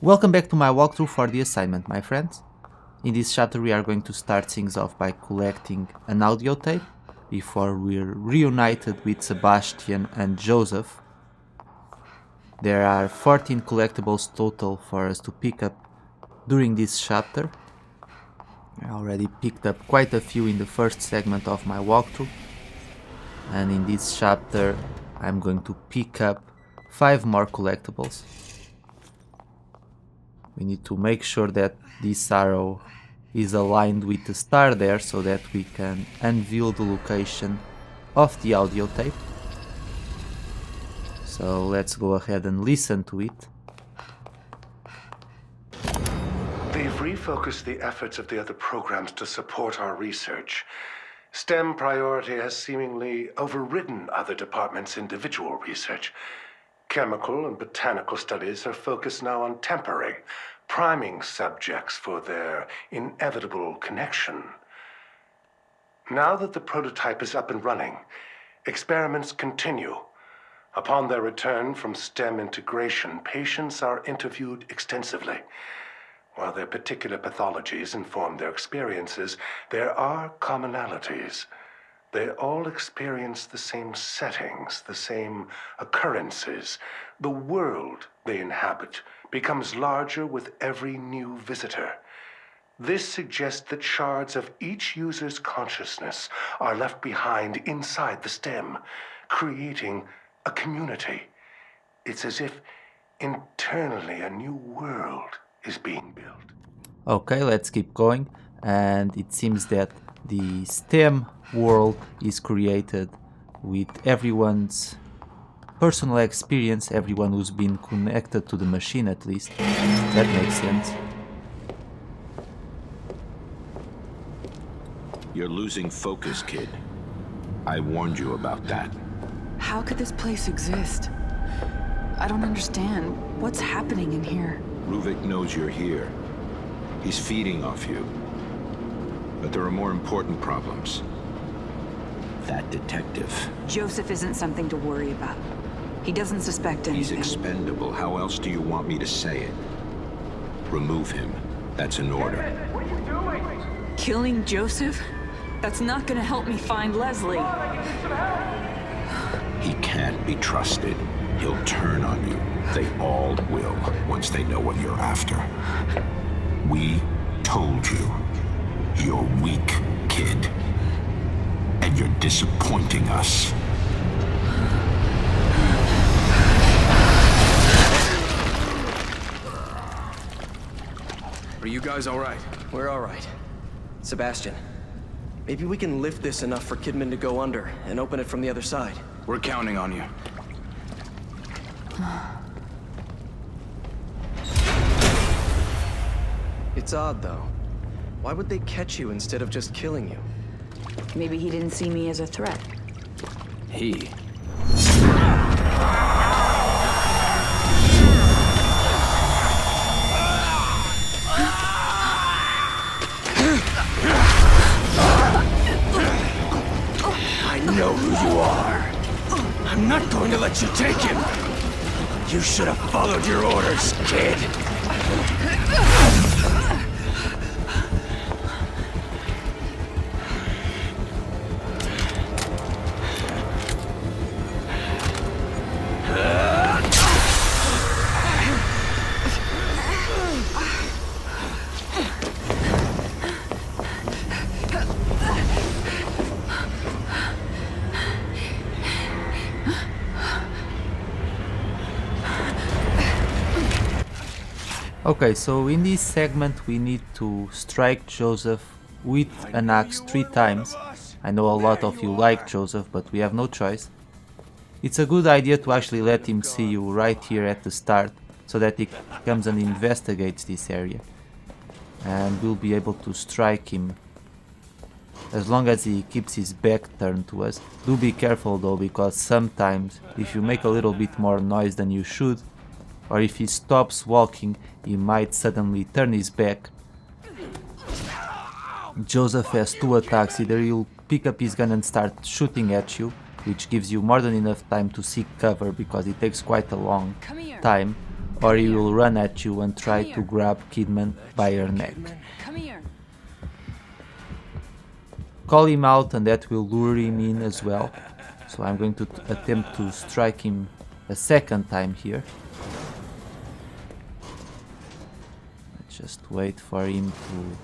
Welcome back to my walkthrough for the assignment, my friends. In this chapter we are going to start things off by collecting an audio tape before we're reunited with Sebastian and Joseph. There are 14 collectibles total for us to pick up during this chapter. I already picked up quite a few in the first segment of my walkthrough, and in this chapter I'm going to pick up 5 more collectibles. We need to make sure that this arrow is aligned with the star there so that we can unveil the location of the audio tape. So let's go ahead and listen to it. They've refocused the efforts of the other programs to support our research. STEM priority has seemingly overridden other departments' individual research. Chemical and botanical studies are focused now on tempering, priming subjects for their inevitable connection. Now that the prototype is up and running, experiments continue. Upon their return from STEM integration, patients are interviewed extensively. While their particular pathologies inform their experiences, there are commonalities. They all experience the same settings, the same occurrences. The world they inhabit becomes larger with every new visitor. This suggests that shards of each user's consciousness are left behind inside the stem, creating a community. It's as if internally a new world is being built. Okay, let's keep going. And it seems that the STEM world is created with everyone's personal experience, everyone who's been connected to the machine at least. That makes sense. You're losing focus, kid. I warned you about that. How could this place exist? I don't understand. What's happening in here? Ruvik knows you're here. He's feeding off you. But there are more important problems. That detective. Joseph isn't something to worry about. He doesn't suspect anything. He's expendable. How else do you want me to say it? Remove him. That's an order. What are you doing? Killing Joseph? That's not gonna help me find Leslie. He can't be trusted. He'll turn on you. They all will, once they know what you're after. We told you. You're weak, kid. And you're disappointing us. Are you guys all right? We're all right. Sebastian, maybe we can lift this enough for Kidman to go under and open it from the other side. We're counting on you. It's odd, though. Why would they catch you instead of just killing you? Maybe he didn't see me as a threat. He. I know who you are. I'm not going to let you take him. You should have followed your orders, kid. Okay, so in this segment we need to strike Joseph with an axe 3 times. I know a lot of you like Joseph, but we have no choice. It's a good idea to actually let him see you right here at the start, so that he comes and investigates this area. And we'll be able to strike him as long as he keeps his back turned to us. Do be careful though, because sometimes if you make a little bit more noise than you should, or if he stops walking, he might suddenly turn his back. Joseph has 2 attacks. Either he'll pick up his gun and start shooting at you, which gives you more than enough time to seek cover because it takes quite a long time, or he will run at you and try to grab Kidman by your neck. Come here. Call him out and that will lure him in as well. So I'm going to attempt to strike him a second time here. Let's just wait for him to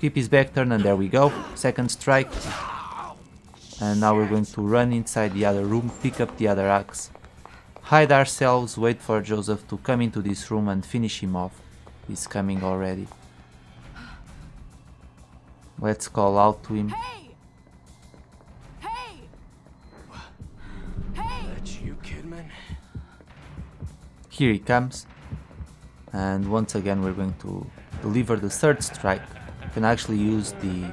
keep his back turned, and there we go. Second strike. And now we're going to run inside the other room, pick up the other axe, hide ourselves, wait for Joseph to come into this room and finish him off. He's coming already. Let's call out to him. Hey! Hey! Hey! That's you, Kidman? Here he comes. And once again we're going to deliver the third strike. You can actually use the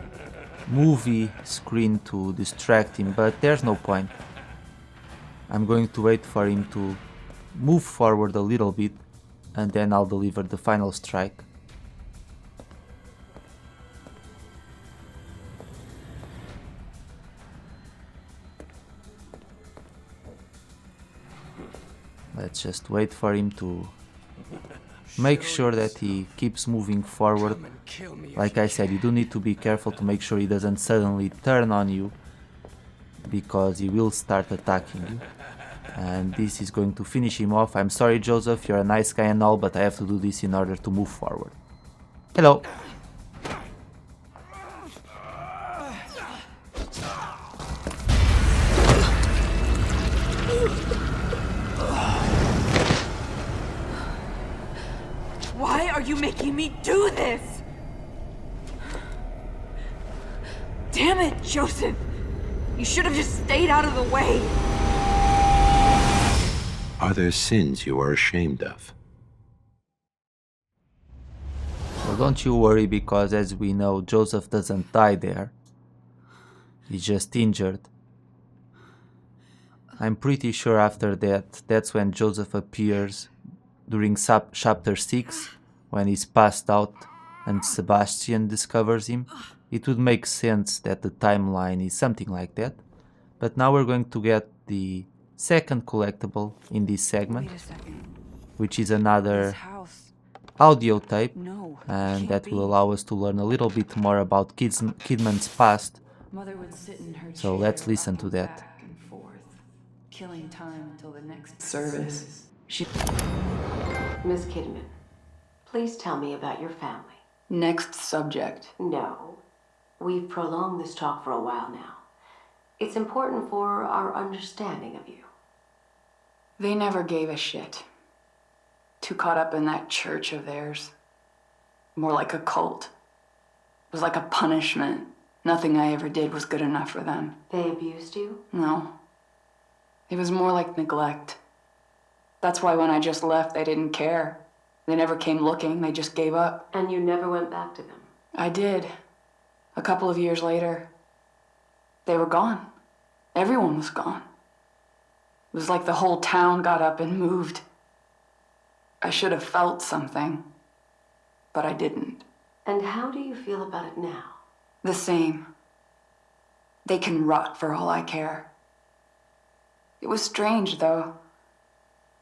movie screen to distract him, but there's no point. I'm going to wait for him to move forward a little bit and then I'll deliver the final strike. Let's just wait for him to make sure that he keeps moving forward. Come and kill me. Like I said, you do need to be careful to make sure he doesn't suddenly turn on you, because he will start attacking you. And this is going to finish him off. I'm sorry, Joseph, you're a nice guy and all, but I have to do this in order to move forward. Hello. Why are you making me do this? Damn it, Joseph! You should have just stayed out of the way. Are there sins you are ashamed of? Well, don't you worry, because as we know, Joseph doesn't die there. He's just injured. I'm pretty sure after that, that's when Joseph appears during chapter 6, when he's passed out and Sebastian discovers him. It would make sense that the timeline is something like that. But now we're going to get the second collectible in this segment, Wait a second. which is This another house. audio tape, No. and can't that be. will allow us to learn a little bit more about Kidman's past. Mother would sit in her So chair, let's listen to rocking that. back and forth, killing time until the next service. She Miss Kidman, please tell me about your family. next subject. No. We've prolonged this talk for a while now. It's important for our understanding of you. They never gave a shit. Too caught up in that church of theirs. More like a cult. It was like a punishment. Nothing I ever did was good enough for them. They abused you? No. It was more like neglect. That's why when I just left, they didn't care. They never came looking, they just gave up. And you never went back to them? I did. A couple of years later, they were gone. Everyone was gone. It was like the whole town got up and moved. I should have felt something, but I didn't. And how do you feel about it now? The same. They can rot for all I care. It was strange, though.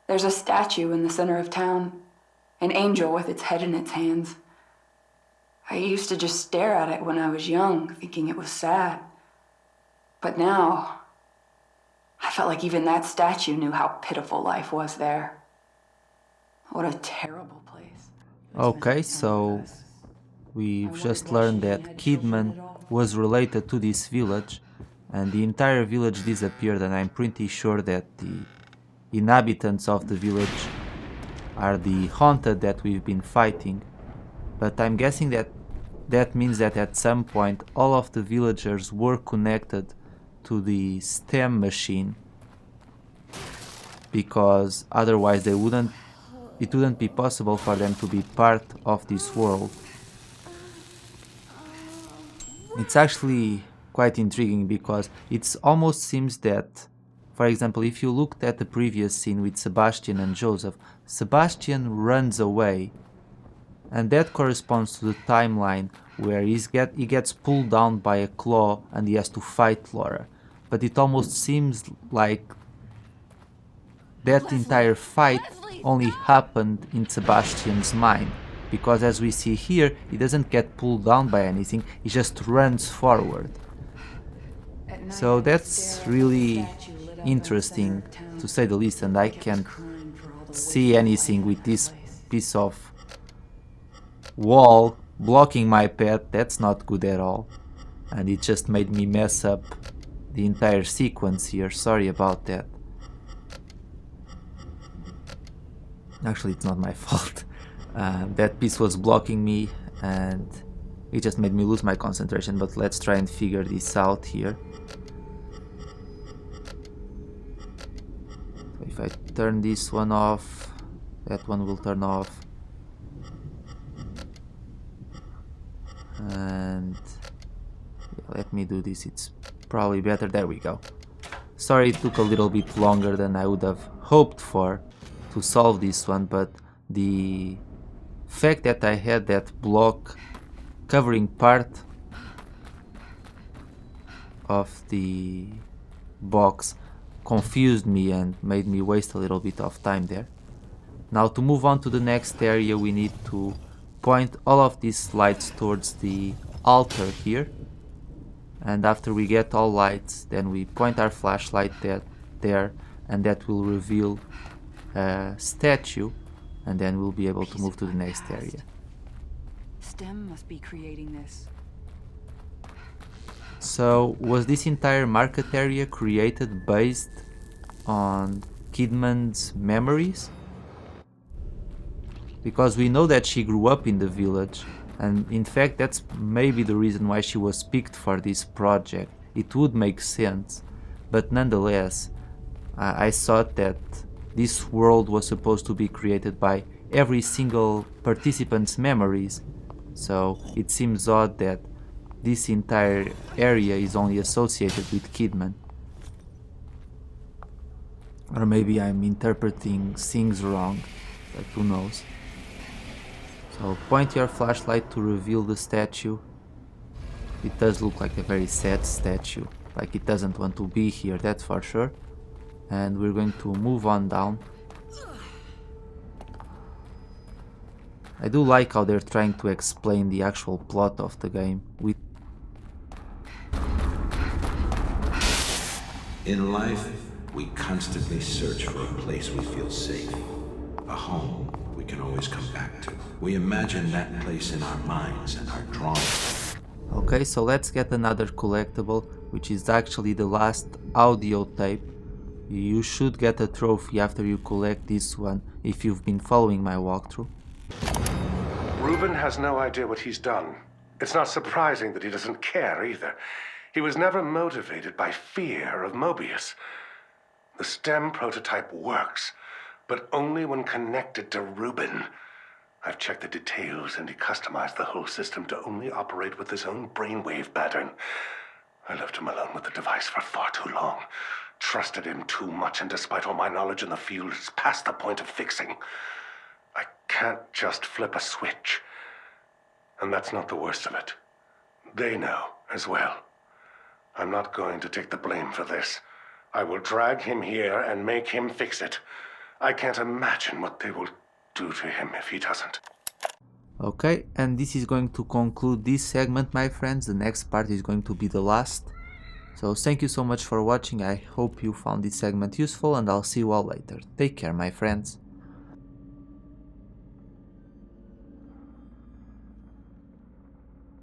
There's a statue in the center of town, an angel with its head in its hands. I used to just stare at it when I was young, thinking it was sad. But now, I felt like even that statue knew how pitiful life was there. What a terrible place. Okay, so we've just learned that Kidman was related to this village, and the entire village disappeared, and I'm pretty sure that the inhabitants of the village are the haunted that we've been fighting. But I'm guessing that that means that at some point all of the villagers were connected to the STEM machine, because otherwise it wouldn't be possible for them to be part of this world. It's actually quite intriguing, because it almost seems that, for example, if you looked at the previous scene with Sebastian and Joseph, Sebastian runs away, and that corresponds to the timeline where he gets pulled down by a claw and he has to fight Laura. But it almost seems like that entire fight only happened in Sebastian's mind, because as we see here, he doesn't get pulled down by anything, he just runs forward. So that's really interesting, to say the least, and I can't see anything with this piece of wall blocking my path. That's not good at all, and it just made me mess up the entire sequence here. Sorry about that. Actually, it's not my fault. That piece was blocking me and it just made me lose my concentration, but let's try and figure this out here. So if I turn this one off, that one will turn off. And yeah, let me do this, it's probably better. There we go. Sorry it took a little bit longer than I would have hoped for to solve this one, but the fact that I had that block covering part of the box confused me and made me waste a little bit of time there. Now to move on to the next area, we need to point all of these lights towards the altar here, and after we get all lights, then we point our flashlight there, and that will reveal a statue, and then we'll be able to move to the next area. STEM must be creating this. So was this entire market area created based on Kidman's memories? Because we know that she grew up in the village, and in fact that's maybe the reason why she was picked for this project. It would make sense, but nonetheless I thought that this world was supposed to be created by every single participant's memories, so it seems odd that this entire area is only associated with Kidman. Or maybe I'm interpreting things wrong, but who knows. So point your flashlight to reveal the statue. It does look like a very sad statue, like it doesn't want to be here, that's for sure. And we're going to move on down. I do like how they're trying to explain the actual plot of the game with In life, we constantly search for a place we feel safe, a home we can always come back to. We imagine that place in our minds and are drawn. Okay, so let's get another collectible, which is actually the last audio tape. You should get a trophy after you collect this one if you've been following my walkthrough. Reuben has no idea what he's done. It's not surprising that he doesn't care either. He was never motivated by fear of Mobius. The STEM prototype works, but only when connected to Reuben. I've checked the details and he customized the whole system to only operate with his own brainwave pattern. I left him alone with the device for far too long. Trusted him too much, and despite all my knowledge in the field, it's past the point of fixing. I can't just flip a switch. And that's not the worst of it. They know as well. I'm not going to take the blame for this. I will drag him here and make him fix it. I can't imagine what they will do to him if he doesn't. Okay, and this is going to conclude this segment, my friends. The next part is going to be the last. So thank you so much for watching. I hope you found this segment useful, and I'll see you all later. Take care, my friends.